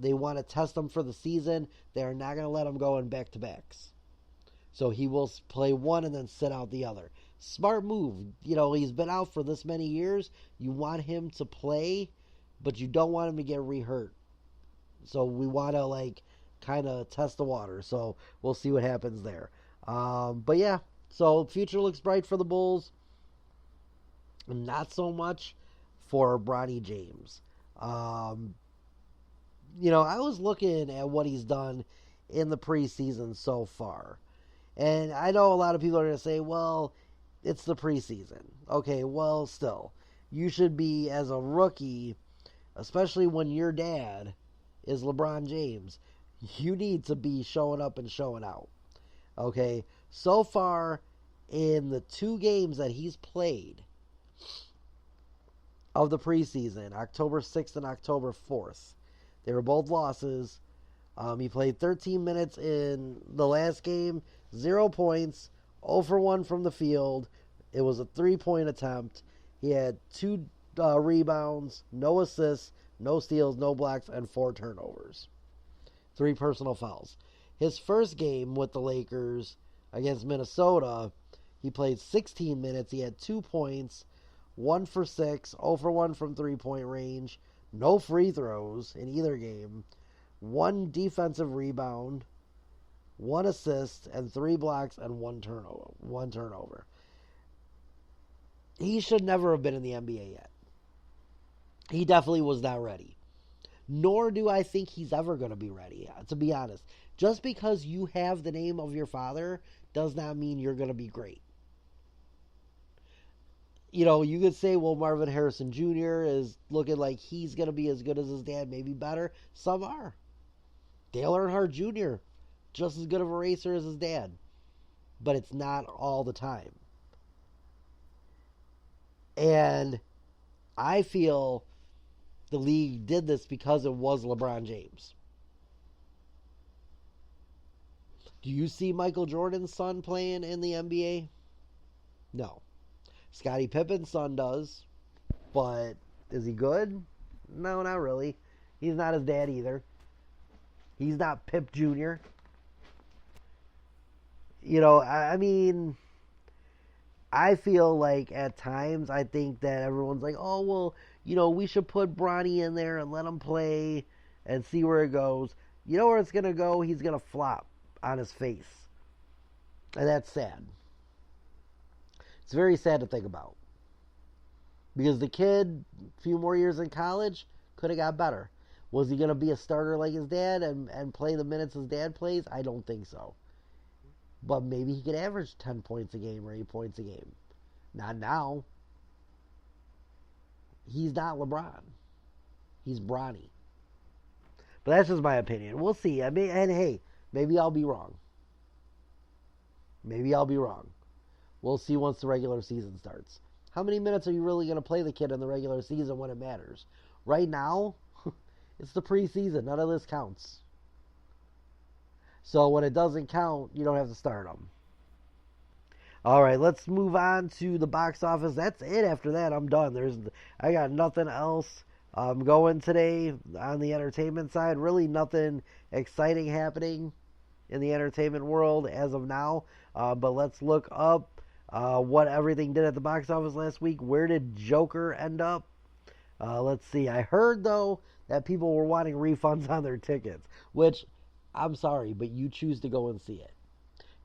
they want to test him for the season. They are not going to let him go in back-to-backs. So he will play one and then sit out the other. Smart move. He's been out for this many years. You want him to play, but you don't want him to get re-hurt. So we want to, kind of test the water. So we'll see what happens there. But yeah, so future looks bright for the Bulls. Not so much for Bronny James. I was looking at what he's done in the preseason so far. And I know a lot of people are going to say, well, it's the preseason. Okay, well, still. You should be, as a rookie, especially when your dad is LeBron James, you need to be showing up and showing out. Okay? So far, in the 2 games that he's played of the preseason, October 6th and October 4th, they were both losses. He played 13 minutes in the last game, 0 points, 0 for 1 from the field. It was a 3-point attempt. He had 2 rebounds, no assists, no steals, no blocks, and 4 turnovers. 3 personal fouls. His first game with the Lakers against Minnesota, he played 16 minutes. He had 2 points, 1 for 6, 0 for 1 from 3-point range, no free throws in either game, 1 defensive rebound, 1 assist, and 3 blocks and 1 turnover. He should never have been in the NBA yet. He definitely was not ready. Nor do I think he's ever going to be ready, to be honest. Just because you have the name of your father does not mean you're going to be great. You know, you could say, well, Marvin Harrison Jr. is looking like he's going to be as good as his dad, maybe better. Some are. Dale Earnhardt Jr., just as good of a racer as his dad. But it's not all the time. And I feel the league did this because it was LeBron James. Do you see Michael Jordan's son playing in the NBA? No. Scottie Pippen's son does. But is he good? No, not really. He's not his dad either. He's not Pip Jr. You know, I mean, I feel like at times I think that everyone's like, oh, well, you know, we should put Bronny in there and let him play and see where it goes. You know where it's going to go? He's going to flop on his face. And that's sad. It's very sad to think about. Because the kid, a few more years in college, could have got better. Was he going to be a starter like his dad and play the minutes his dad plays? I don't think so. But maybe he could average 10 points a game or 8 points a game. Not now. He's not LeBron. He's Bronny. But that's just my opinion. We'll see. I mean, and hey, maybe I'll be wrong. Maybe I'll be wrong. We'll see once the regular season starts. How many minutes are you really going to play the kid in the regular season when it matters? Right now, it's the preseason. None of this counts. So when it doesn't count, you don't have to start them. All right, let's move on to the box office. That's it. After that, I'm done. I got nothing else going today on the entertainment side. Really nothing exciting happening in the entertainment world as of now. But let's look up what everything did at the box office last week. Where did Joker end up? Let's see. I heard, though, that people were wanting refunds on their tickets, which, I'm sorry, but you choose to go and see it.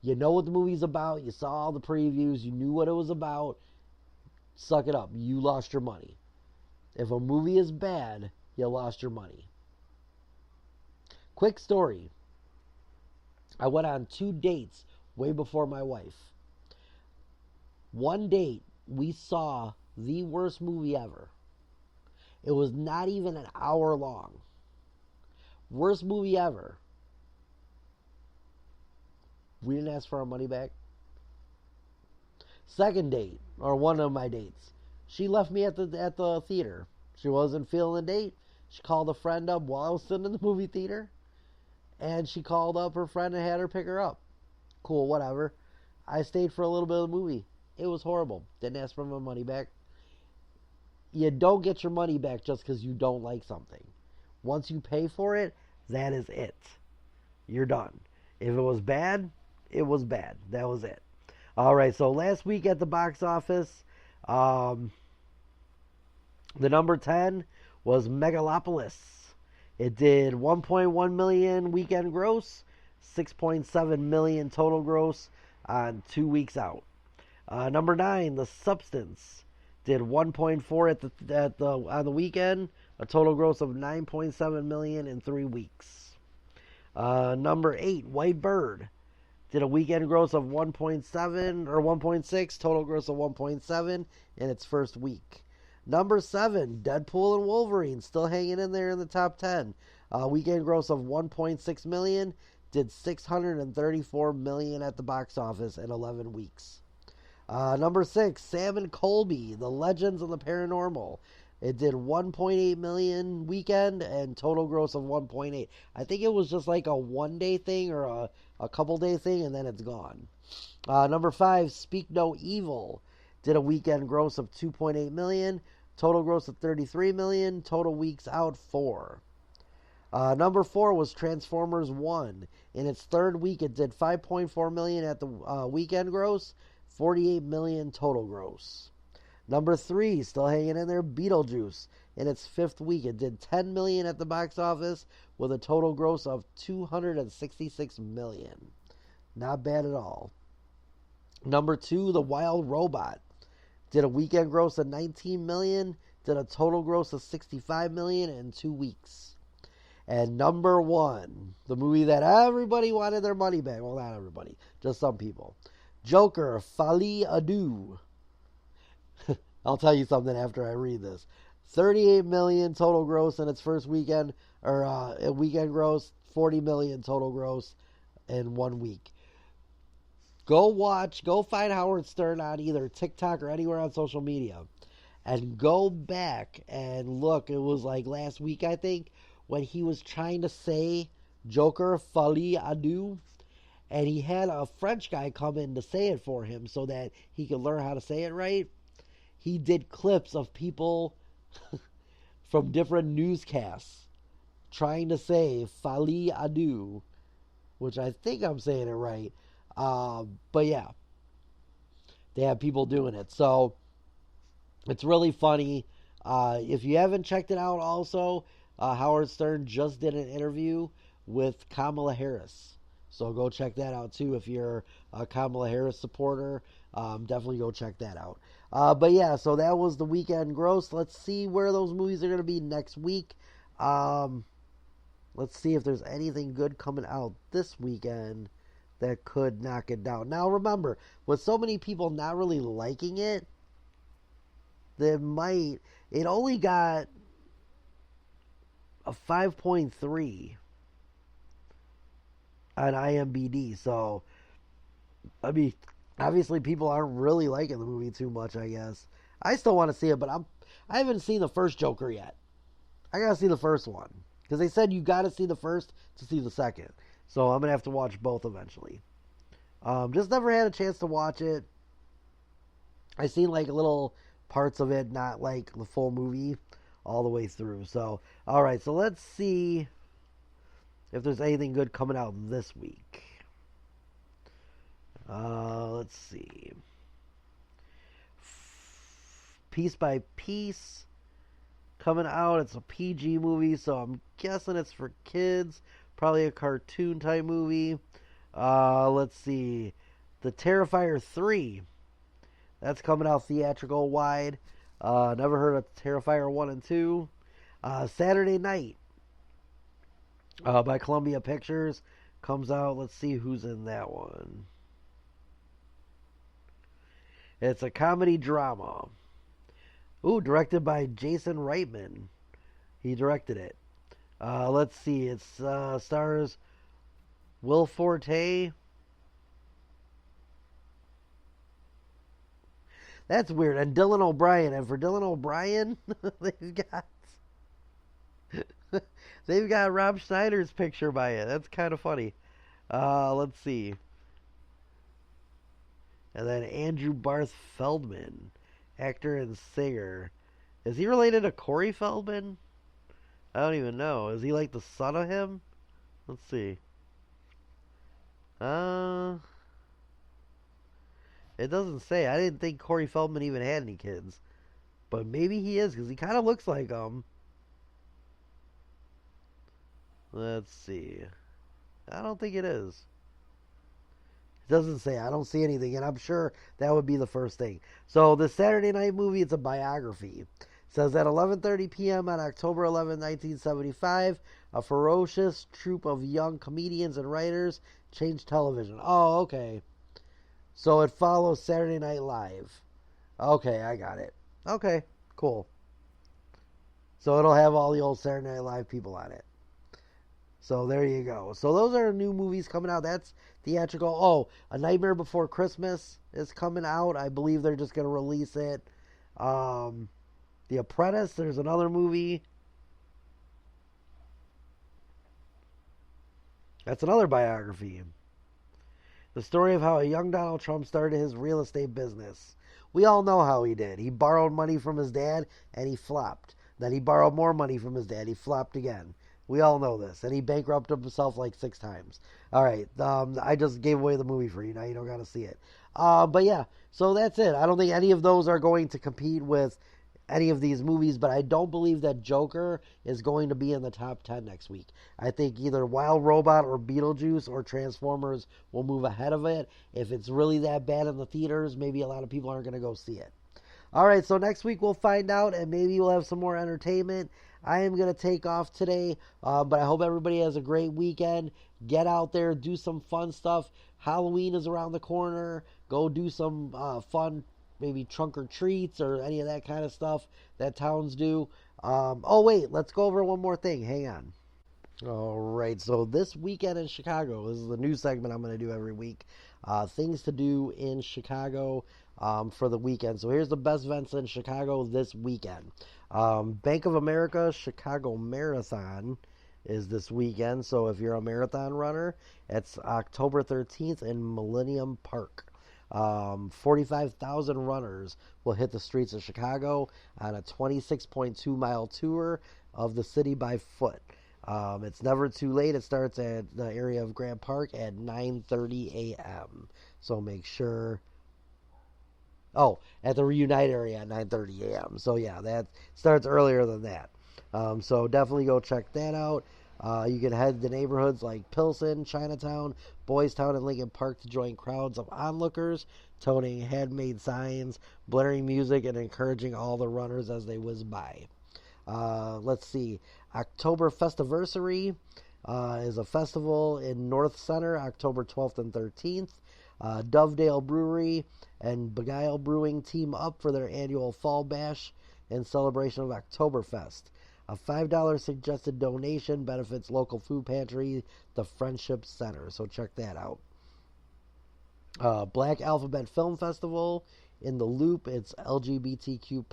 You know what the movie's about. You saw all the previews. You knew what it was about. Suck it up. You lost your money. If a movie is bad, you lost your money. Quick story. I went on 2 dates way before my wife. One date, we saw the worst movie ever. It was not even an hour long. Worst movie ever. We didn't ask for our money back. Second date, or one of my dates, she left me at the theater. She wasn't feeling the date. She called a friend up while I was sitting in the movie theater, and she called up her friend and had her pick her up. Cool, whatever. I stayed for a little bit of the movie. It was horrible. Didn't ask for my money back. You don't get your money back just because you don't like something. Once you pay for it, that is it. You're done. If it was bad, it was bad. That was it. All right, so last week at the box office, the number 10 was Megalopolis. It did 1.1 million weekend gross, 6.7 million total gross on 2 weeks out. Number 9, The Substance, did 1.4 on the weekend, a total gross of 9.7 million in 3 weeks. Number 8, White Bird, did a weekend gross of 1.7 or 1.6, total gross of 1.7 in its first week. Number 7, Deadpool and Wolverine, still hanging in there in the top 10. Weekend gross of 1.6 million, did 634 million at the box office in 11 weeks. Number 6, Sam and Colby, The Legends of the Paranormal. It did 1.8 million weekend and total gross of 1.8. I think it was just like a one-day thing or a couple-day thing, and then it's gone. Number 5, Speak No Evil, did a weekend gross of 2.8 million, total gross of 33 million, total weeks out 4. Number 4 was Transformers 1. In its third week, it did 5.4 million at the weekend gross, 48 million total gross. Number 3, still hanging in there, Beetlejuice. In its 5th week, it did 10 million at the box office with a total gross of 266 million. Not bad at all. Number 2, The Wild Robot, did a weekend gross of 19 million, did a total gross of 65 million in 2 weeks. And number one, the movie that everybody wanted their money back. Well, not everybody, just some people. Joker, Folie à Deux. I'll tell you something after I read this. 38 million total gross in its first weekend, or weekend gross. 40 million total gross in 1 week. Go find Howard Stern on either TikTok or anywhere on social media, and go back and look. It was like last week, I think, when he was trying to say Joker, Folie à Deux, and he had a French guy come in to say it for him so that he could learn how to say it right. He did clips of people from different newscasts trying to say Folie à Deux, which I think I'm saying it right. But yeah, they have people doing it. So it's really funny. If you haven't checked it out also, Howard Stern just did an interview with Kamala Harris. So go check that out too if you're a Kamala Harris supporter. Definitely go check that out. But yeah, so that was the weekend gross. Let's see where those movies are going to be next week. Let's see if there's anything good coming out this weekend that could knock it down. Now remember, with so many people not really liking it, it only got a 5.3 on IMDb. So, I mean, obviously people aren't really liking the movie too much, I guess. I still want to see it, but I haven't seen the first Joker yet. I gotta see the first one. Because they said you gotta see the first to see the second. So I'm gonna have to watch both eventually. Just never had a chance to watch it. I seen like little parts of it, not like the full movie all the way through. So, alright, so let's see if there's anything good coming out this week. Let's see. Piece by Piece coming out. It's a PG movie, so I'm guessing it's for kids. Probably a cartoon type movie. Let's see. The Terrifier 3. That's coming out theatrical wide. Never heard of Terrifier 1 and 2. Saturday Night by Columbia Pictures comes out. Let's see who's in that one. It's a comedy drama. Ooh, directed by Jason Reitman. He directed it. Let's see. It stars Will Forte. That's weird. And Dylan O'Brien. And for Dylan O'Brien, they've got Rob Schneider's picture by it. That's kind of funny. Let's see. And then Andrew Barth Feldman, actor and singer. Is he related to Corey Feldman? I don't even know. Is he like the son of him? Let's see. It doesn't say. I didn't think Corey Feldman even had any kids. But maybe he is, because he kind of looks like him. Let's see. I don't think it is. It doesn't say. I don't see anything, and I'm sure that would be the first thing. So the Saturday night movie, it's a biography. It says at 11:30 p.m. on October 11, 1975, a ferocious troupe of young comedians and writers changed television. Oh, okay. So it follows Saturday Night Live. Okay, I got it. Okay, cool. So it'll have all the old Saturday Night Live people on it. So there you go. So those are new movies coming out. That's theatrical. Oh, A Nightmare Before Christmas is coming out. I believe they're just going to release it. The Apprentice, there's another movie. That's another biography. The story of how a young Donald Trump started his real estate business. We all know how he did. He borrowed money from his dad and he flopped. Then he borrowed more money from his dad. He flopped again. We all know this. And he bankrupted himself like 6 times. All right. I just gave away the movie for you. Now you don't got to see it. But yeah, so that's it. I don't think any of those are going to compete with any of these movies, but I don't believe that Joker is going to be in the top 10 next week. I think either Wild Robot or Beetlejuice or Transformers will move ahead of it. If it's really that bad in the theaters, maybe a lot of people aren't going to go see it. All right, so next week we'll find out, and maybe we'll have some more entertainment. I am going to take off today, but I hope everybody has a great weekend. Get out there, do some fun stuff. Halloween is around the corner. Go do some fun, maybe trunk or treats or any of that kind of stuff that towns do. Oh, wait, let's go over one more thing. Hang on. All right, so this weekend in Chicago, this is the new segment I'm going to do every week. Things to do in Chicago for the weekend. So here's the best events in Chicago this weekend. Bank of America Chicago Marathon is this weekend. So if you're a marathon runner, it's October 13th in Millennium Park. 45,000 runners will hit the streets of Chicago on a 26.2 mile tour of the city by foot. It's never too late. It starts at the area of Grant Park at 9:30 a.m. So make sure. Oh, at the Reunite area at 9:30 a.m. So yeah, that starts earlier than that. So definitely go check that out. You can head to neighborhoods like Pilsen, Chinatown, Boys Town, and Lincoln Park to join crowds of onlookers, toting handmade signs, blaring music, and encouraging all the runners as they whiz by. Let's see. October Festiversary is a festival in North Center, October 12th and 13th. Dovedale Brewery and Beguile Brewing team up for their annual Fall Bash in celebration of Oktoberfest. A $5 suggested donation benefits local food pantry, the Friendship Center. So check that out. Black Alphabet Film Festival in the Loop. It's LGBTQ+,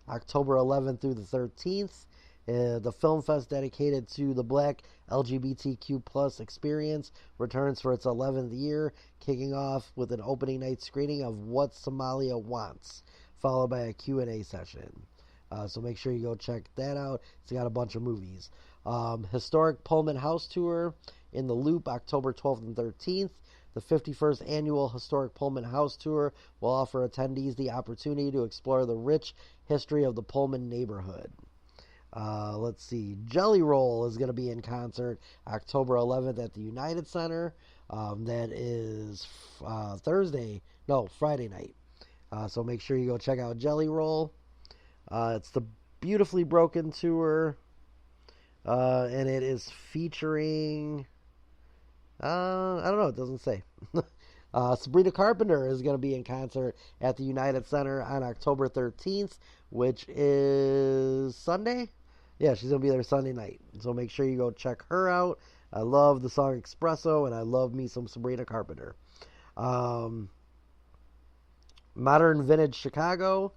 October 11th through the 13th. The film fest dedicated to the Black LGBTQ+ experience returns for its 11th year, kicking off with an opening night screening of What Somalia Wants, followed by a Q&A session. So make sure you go check that out. It's got a bunch of movies. Historic Pullman House Tour in the Loop, October 12th and 13th. The 51st Annual Historic Pullman House Tour will offer attendees the opportunity to explore the rich history of the Pullman neighborhood. Let's see. Jelly Roll is going to be in concert October 11th at the United Center. That is Friday night. So make sure you go check out Jelly Roll. It's the Beautifully Broken Tour. And it is featuring... I don't know. It doesn't say. Sabrina Carpenter is going to be in concert at the United Center on October 13th, which is Sunday. Yeah, she's going to be there Sunday night. So make sure you go check her out. I love the song Espresso, and I love me some Sabrina Carpenter. Modern Vintage Chicago.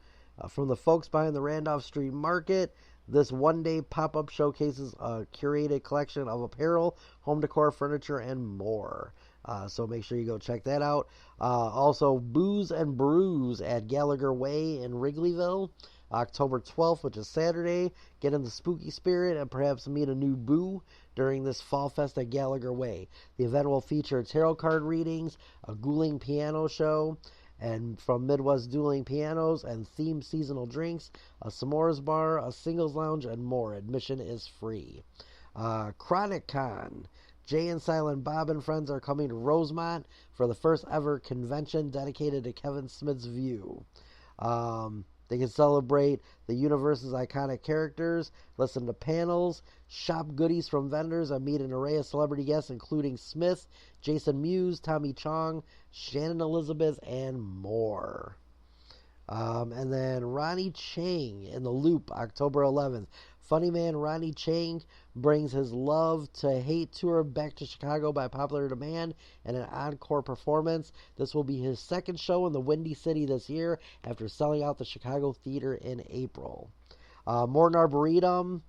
From the folks behind the Randolph Street Market, this one-day pop-up showcases a curated collection of apparel, home decor, furniture, and more. So make sure you go check that out. Also, Booze and Brews at Gallagher Way in Wrigleyville, October 12th, which is Saturday. Get in the spooky spirit and perhaps meet a new boo during this Fall Fest at Gallagher Way. The event will feature tarot card readings, a ghouling piano show, and from Midwest Dueling Pianos and themed seasonal drinks, a s'mores bar, a singles lounge, and more. Admission is free. Chronic Con. Jay and Silent Bob and friends are coming to Rosemont for the first ever convention dedicated to Kevin Smith's View. They can celebrate the universe's iconic characters, listen to panels, shop goodies from vendors, and meet an array of celebrity guests including Smith, Jason Mewes, Tommy Chong, Shannon Elizabeth, and more. And then Ronnie Chang in the Loop, October 11th. Funny man Ronnie Chang brings his Love to Hate tour back to Chicago by popular demand and an encore performance. This will be his second show in the Windy City this year after selling out the Chicago Theater in April. Morton Arboretum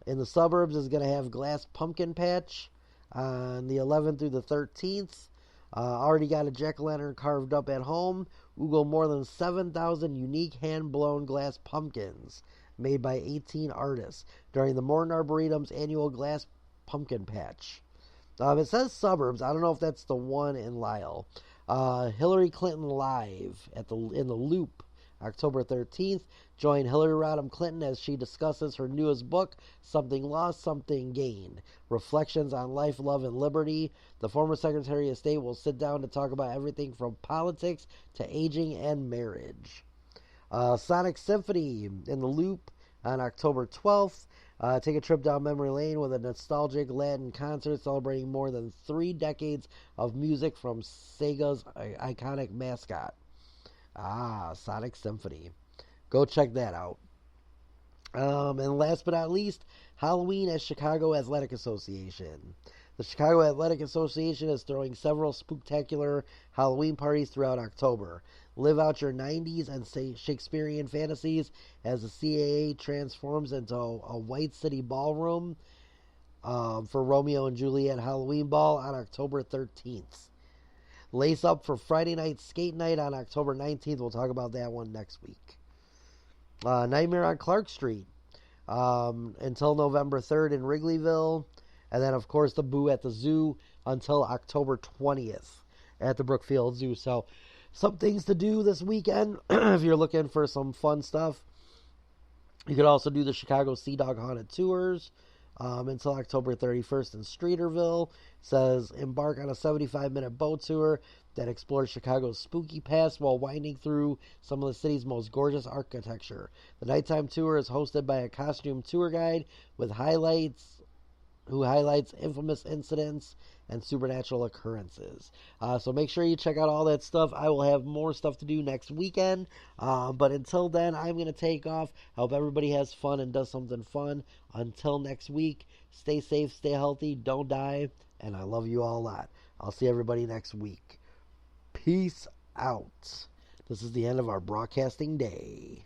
in the suburbs is going to have Glass Pumpkin Patch on the 11th through the 13th. Already got a jack-o'-lantern carved up at home. Oogle more than 7,000 unique hand-blown glass pumpkins made by 18 artists during the Morton Arboretum's annual Glass Pumpkin Patch. It says suburbs. I don't know if that's the one in Lisle. Hillary Clinton Live in the Loop, October 13th. Join Hillary Rodham Clinton as she discusses her newest book, Something Lost, Something Gained. Reflections on Life, Love, and Liberty. The former Secretary of State will sit down to talk about everything from politics to aging and marriage. Sonic Symphony in the Loop on October 12th. Take a trip down memory lane with a nostalgic Latin concert celebrating more than 3 decades of music from Sega's iconic mascot. Sonic Symphony. Go check that out. And last but not least, Halloween at Chicago Athletic Association. The Chicago Athletic Association is throwing several spooktacular Halloween parties throughout October. Live out your 90s and Shakespearean fantasies as the CAA transforms into a White City ballroom for Romeo and Juliet Halloween Ball on October 13th. Lace up for Friday night skate night on October 19th. We'll talk about that one next week. Nightmare on Clark Street until November 3rd in Wrigleyville. And then, of course, the Boo at the Zoo until October 20th at the Brookfield Zoo. So, some things to do this weekend if you're looking for some fun stuff. You could also do the Chicago Sea Dog Haunted Tours until October 31st in Streeterville. It says, embark on a 75-minute boat tour that explores Chicago's spooky past while winding through some of the city's most gorgeous architecture. The nighttime tour is hosted by a costume tour guide with who highlights infamous incidents and supernatural occurrences. So make sure you check out all that stuff. I will have more stuff to do next weekend. But until then, I'm going to take off. I hope everybody has fun and does something fun. Until next week, stay safe, stay healthy, don't die, and I love you all a lot. I'll see everybody next week. Peace out. This is the end of our broadcasting day.